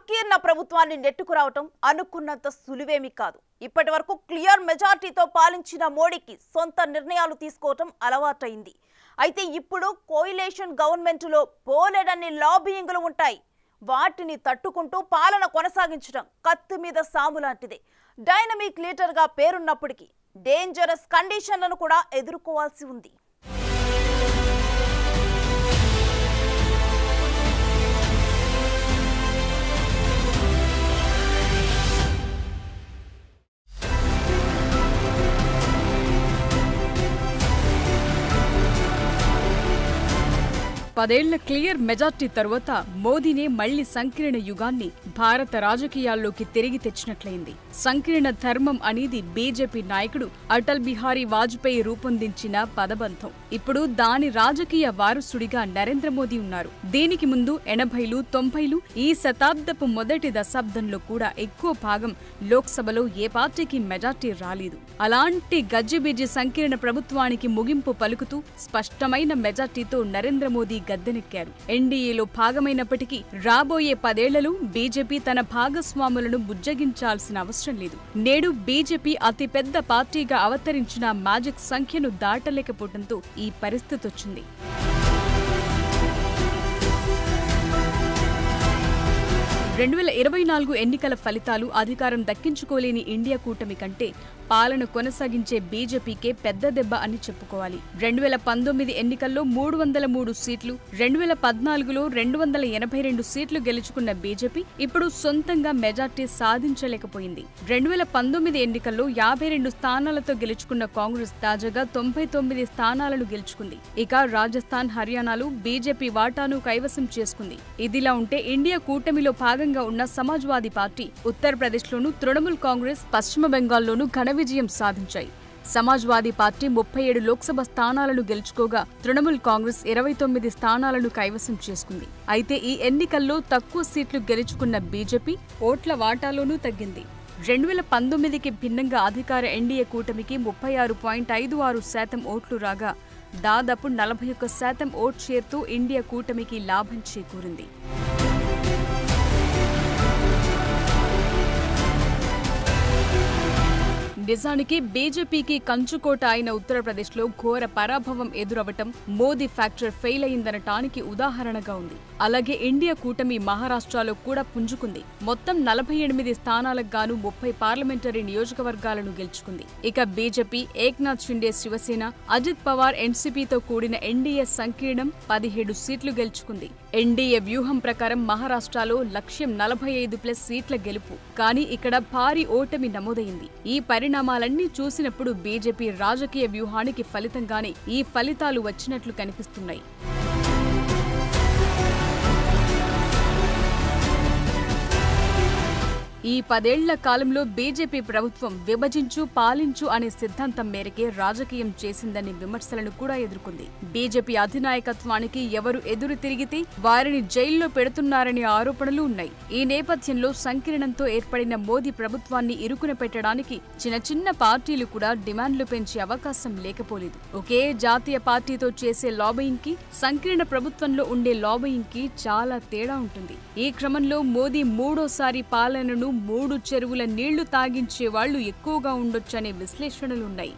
సంకీర్ణ ప్రభుత్వాన్ని నెట్టుకురావటం అనుకున్నంత సులువేమీ కాదు. ఇప్పటివరకు క్లియర్ మెజారిటీతో పాలించిన మోడీకి సొంత నిర్ణయాలు తీసుకోవటం అలవాటైంది. అయితే ఇప్పుడు కోయిలేషన్ గవర్నమెంట్లో బోలెడన్ని లాబియింగ్లు ఉంటాయి. వాటిని తట్టుకుంటూ పాలన కొనసాగించడం కత్తి మీద సాము లాంటిదే. డైనమిక్ లీడర్గా పేరున్నప్పటికీ డేంజరస్ కండిషన్లను కూడా ఎదుర్కోవాల్సి ఉంది. పదేళ్ల క్లియర్ మెజార్టీ తరువాత మోదీనే మళ్లీ సంకీర్ణ యుగాన్ని భారత రాజకీయాల్లోకి తిరిగి తెచ్చినట్లయింది. సంకీర్ణ ధర్మం అనేది బీజేపీ నాయకుడు అటల్ బిహారీ వాజ్పేయి రూపొందించిన పదబంధం. ఇప్పుడు దాని రాజకీయ వారసుడిగా నరేంద్ర మోదీ ఉన్నారు. దీనికి ముందు 80లు 90లు ఈ శతాబ్దపు మొదటి దశాబ్దంలో కూడా ఎక్కువ భాగం లోక్సభలో ఏ పార్టీకి మెజార్టీ రాలేదు. అలాంటి గజ్జిబిజ్జి సంకీర్ణ ప్రభుత్వానికి ముగింపు పలుకుతూ స్పష్టమైన మెజార్టీతో నరేంద్ర మోదీ గద్దెనెక్కారు. ఎన్డీఏలో భాగమైనప్పటికీ రాబోయే 10 ఏళ్లలో బీజేపీ తన భాగస్వాములను బుజ్జగించాల్సిన అవసరం లేదు. నేడు బీజేపీ అతిపెద్ద పార్టీగా అవతరించిన మ్యాజిక్ సంఖ్యను దాటలేకపోవడంతో ఈ పరిస్థితి వచ్చింది. రెండు 2024 ఎన్నికల ఫలితాలు అధికారం దక్కించుకోలేని ఇండియా కూటమి కంటే పాలన కొనసాగించే బీజేపీకే పెద్ద దెబ్బ అని చెప్పుకోవాలి. 2019 ఎన్నికల్లో 303 సీట్లు, 2014లో 282 సీట్లు గెలుచుకున్న బీజేపీ ఇప్పుడు సొంతంగా మెజార్టీ సాధించలేకపోయింది. 2019 ఎన్నికల్లో 52 స్థానాలతో గెలుచుకున్న కాంగ్రెస్ తాజాగా 99 స్థానాలను గెలుచుకుంది. ఇక రాజస్థాన్, హర్యానాలో బీజేపీ వాటాను కైవసం చేసుకుంది. ఇదిలా ఉంటే ఇండియా కూటమిలో భాగంగా ఉన్న సమాజ్వాదీ పార్టీ ఉత్తరప్రదేశ్లోనూ, తృణమూల్ కాంగ్రెస్ పశ్చిమ బెంగాల్లోనూ ఘన విజయం సాధించాయి. సమాజ్వాదీ పార్టీ 37 లోక్సభ స్థానాలను గెలుచుకోగా తృణమూల్ కాంగ్రెస్ 29 స్థానాలను కైవసం చేసుకుంది. అయితే ఈ ఎన్నికల్లో తక్కువ సీట్లు గెలుచుకున్న బీజేపీ ఓట్ల వాటాలోనూ తగ్గింది. 2019కి భిన్నంగా అధికార ఎన్డీఏ కూటమికి 36.56% ఓట్లు రాగా దాదాపు 41% ఓట్ షేర్తో ఇండియా కూటమికి లాభం చేకూరింది. నిజానికి బీజేపీకి కంచుకోట అయిన ఉత్తరప్రదేశ్లో ఘోర పరాభవం ఎదురవటం మోదీ ఫ్యాక్టర్ ఫెయిల్ అయిందనటానికి ఉదాహరణగా ఉంది. అలాగే ఇండియా కూటమి మహారాష్ట్రలో కూడా పుంజుకుంది. మొత్తం 48 స్థానాలకు గాను 30 పార్లమెంటరీ నియోజకవర్గాలను గెలుచుకుంది. ఇక బీజేపీ, ఏక్నాథ్ షిండే శివసేన, అజిత్ పవార్ ఎన్సీపీతో కూడిన ఎన్డీఏ సంకీర్ణం 17 సీట్లు గెలుచుకుంది. ఎన్డీఏ వ్యూహం ప్రకారం మహారాష్ట్రలో లక్ష్యం 45+ సీట్ల గెలుపు. కానీ ఇక్కడ భారీ ఓటమి నమోదైంది. ఈ పరిణామాలన్నీ చూసినప్పుడు బీజేపీ రాజకీయ వ్యూహానికి ఫలితంగానే ఈ ఫలితాలు వచ్చినట్లు కనిపిస్తున్నాయి. ఈ 10 ఏళ్ల కాలంలో బీజేపీ ప్రభుత్వం విభజించు పాలించు అనే సిద్ధాంతం మేరకే రాజకీయం చేసిందని విమర్శలను కూడా ఎదుర్కొంది. బీజేపీ అధినాయకత్వానికి ఎవరు ఎదురు తిరిగితే వారిని జైల్లో పెడుతున్నారనే ఆరోపణలు ఉన్నాయి. ఈ నేపథ్యంలో సంకీర్ణంతో ఏర్పడిన మోదీ ప్రభుత్వాన్ని ఇరుకున పెట్టడానికి చిన్న పార్టీలు కూడా డిమాండ్లు పెంచే అవకాశం లేకపోలేదు. ఒకే జాతీయ పార్టీతో చేసే లాబియింగ్ కి, సంకీర్ణ ప్రభుత్వంలో ఉండే లాబియింగ్ కి చాలా తేడా ఉంటుంది. ఈ క్రమంలో మోదీ మూడోసారి పాలనను 3 చెరువుల నీళ్లు తాగించే వాళ్లు ఎక్కువగా ఉండొచ్చనే విశ్లేషణలున్నాయి.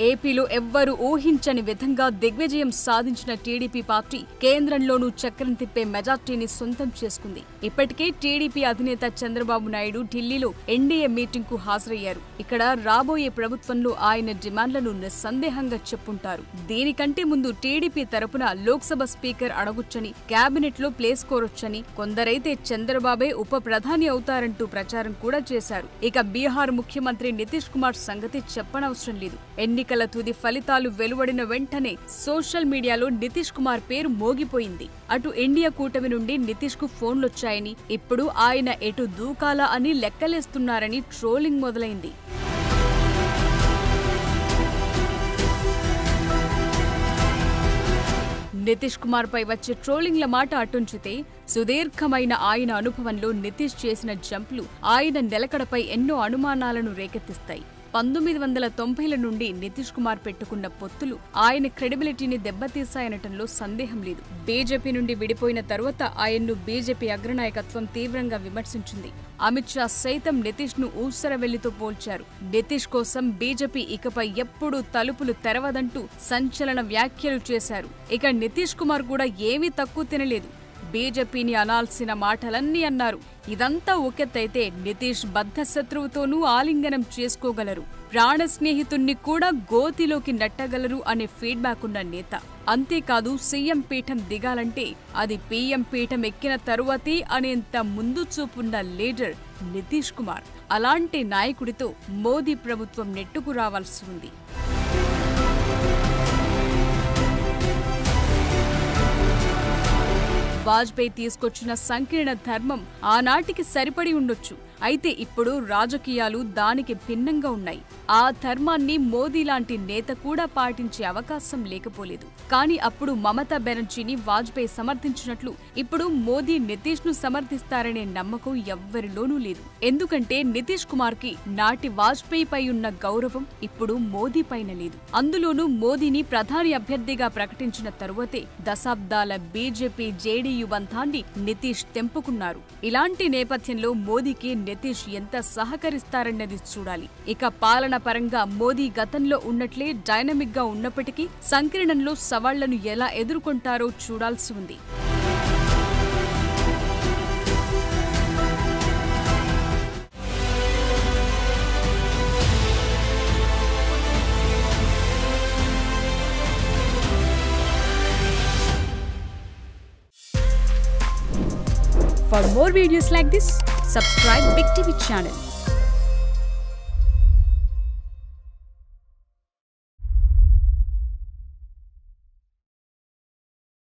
ఏపీలో ఎవ్వరూ ఊహించని విధంగా దిగ్విజయం సాధించిన టీడీపీ పార్టీ కేంద్రంలోనూ చక్రం తిప్పే మెజార్టీని సొంతం చేసుకుంది. ఇప్పటికే టీడీపీ అధినేత చంద్రబాబు నాయుడు ఢిల్లీలో ఎన్డీఏ మీటింగ్ కు హాజరయ్యారు. ఇక్కడ రాబోయే ప్రభుత్వంలో ఆయన డిమాండ్లను నిస్సందేహంగా చెప్పుంటారు. దీనికంటే ముందు టీడీపీ తరపున లోక్సభ స్పీకర్ అడగొచ్చని, కేబినెట్ లో ప్లేస్ కోరొచ్చని, కొందరైతే చంద్రబాబే ఉప ప్రధాని అవుతారంటూ ప్రచారం కూడా చేశారు. ఇక బీహార్ ముఖ్యమంత్రి నితీష్ కుమార్ సంగతి చెప్పనవసరం లేదు. ఎన్నికల తుది ఫలితాలు వెలువడిన వెంటనే సోషల్ మీడియాలో నితీష్ కుమార్ పేరు మోగిపోయింది. అటు ఇండియా కూటమి నుండి నితీష్ కు ఫోన్లొచ్చాయని, ఇప్పుడు ఆయన ఎటు దూకాలా అని లెక్కలేస్తున్నారని ట్రోలింగ్ మొదలైంది. నితీష్ కుమార్ పై వచ్చే ట్రోలింగ్ల మాట అటుంచితే సుదీర్ఘమైన ఆయన అనుభవంలో నితీష్ చేసిన జంప్లు ఆయన నిలకడపై ఎన్నో అనుమానాలను రేకెత్తిస్తాయి. 1990ల నుండి నితీష్ కుమార్ పెట్టుకున్న పొత్తులు ఆయన క్రెడిబిలిటీని దెబ్బతీశాయనటంలో సందేహం లేదు. బీజేపీ నుండి విడిపోయిన తరువాత ఆయన్ను బీజేపీ అగ్రనాయకత్వం తీవ్రంగా విమర్శించింది. అమిత్ షా సైతం నితీష్ ను ఊసరవెల్లితో పోల్చారు. నితీష్ కోసం బీజేపీ ఇకపై ఎప్పుడూ తలుపులు తెరవదంటూ సంచలన వ్యాఖ్యలు చేశారు. ఇక నితీష్ కుమార్ కూడా ఏమీ తక్కువ తినలేదు. బీజేపీని అనాల్సిన మాటలన్నీ అన్నారు. ఇదంతా ఒకెత్తైతే నితీష్ బద్ధ శత్రువుతోనూ ఆలింగనం చేసుకోగలరు, ప్రాణ స్నేహితుణ్ణి కూడా గోతిలోకి నెట్టగలరు అనే ఫీడ్బ్యాక్ ఉన్న నేత. అంతేకాదు సీఎం పీఠం దిగాలంటే అది పీఎం పీఠం ఎక్కిన తరువాతే అనేంత ముందు చూపున్న లీడర్ నితీష్ కుమార్. అలాంటి నాయకుడితో మోదీ ప్రభుత్వం నెట్టుకు రావాల్సి ఉంది. వాజ్పేయి తీసుకొచ్చిన సంకీర్ణ ధర్మం ఆనాటికి సరిపడి ఉండొచ్చు. అయితే ఇప్పుడు రాజకీయాలు దానికి భిన్నంగా ఉన్నాయి. ఆ ధర్మాన్ని మోదీ లాంటి నేత కూడా పాటించే అవకాశం లేకపోలేదు. కానీ అప్పుడు మమతా బెనర్జీని వాజ్పేయి సమర్థించినట్లు ఇప్పుడు మోదీ నితీష్ ను సమర్థిస్తారనే నమ్మకం ఎవ్వరిలోనూ లేదు. ఎందుకంటే నితీష్ కుమార్ కి నాటి వాజ్పేయిపై ఉన్న గౌరవం ఇప్పుడు మోదీ పైన లేదు. అందులోనూ మోదీని ప్రధాని అభ్యర్థిగా ప్రకటించిన తరువాతే దశాబ్దాల బీజేపీ జేడీయూ బంధాన్ని నితీష్ తెంపుకున్నారు. ఇలాంటి నేపథ్యంలో మోదీకి నితీష్ ఎంత సహకరిస్తారన్నది చూడాలి. ఇక పాలన పరంగా మోదీ గతంలో ఉన్నట్లే డైనమిక్ గా ఉన్నప్పటికీ సంకీర్ణంలో సవాళ్లను ఎలా ఎదుర్కొంటారో చూడాల్సి ఉంది. For more videos like this, subscribe Big TV channel.